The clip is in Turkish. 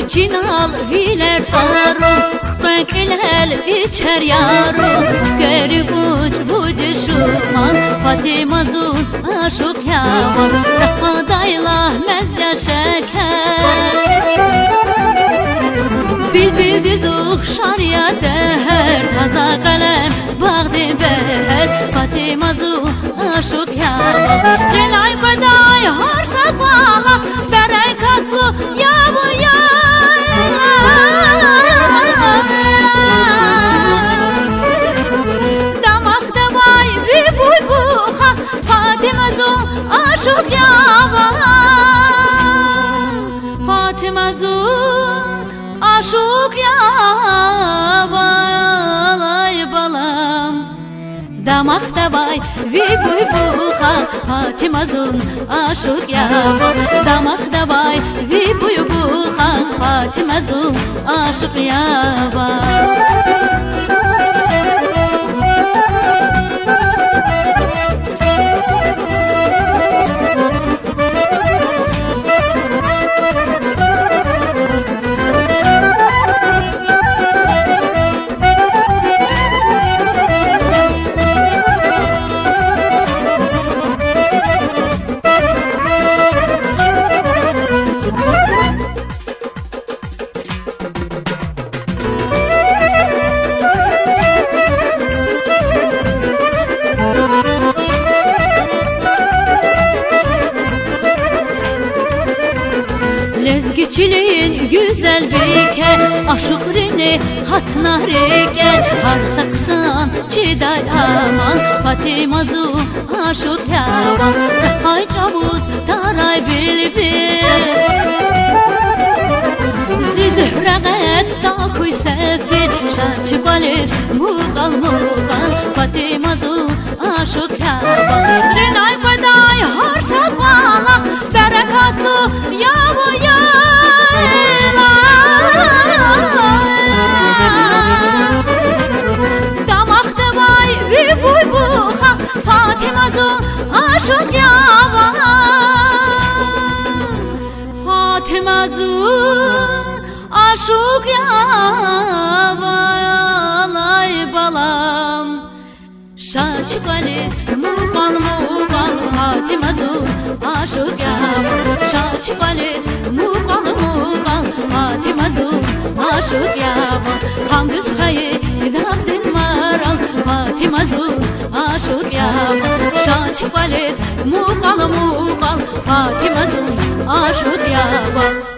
Cinal viler taro, renkler içer yaro. Skeri bunç bu düşman, Fatima zun aşık yaman. Rahmadayla mezya şeker, Bilbil düzük şarya deher. Taza kalem bağdı beher, Fatima zun aşık yaman. Relay kaday harsa sağlam, berekatlı yavu ya. Damakta vay bir buybuha, Fatima zun aşık yavan. Fatima zun aşık yavan. Ay balam, damakta vay bir buybuha, Fatima zun aşık yavan. Damakta vay bir buybuha, Fatima zun aşık yavan. Lezgiçiliğin güzel bike, aşıkrını hatna reke. Har saksan çiday aman, Fatima zun aşık yavan. Hay çavuz taray bilbil, Zühreğet takuy sefil. Şarçı baliz muğal muğal, Fatima zun aşık yavan. Renay baday har sakvala, berekatlı yavu ya. Damakta vay bir buybuha, Fatima zun aşık yavan. Fatima zun aşık yavan. Ay balam, şaçı baliz muğal muğal, Fatima zun aşık yavan. Şaçı baliz muğal muğal, Fatima zun aşık yavan. Kangız hayı dağdın maral, Fatima zun aşık yavan. Şaçı baliz muğal muğal, Fatima zun aşık yavan.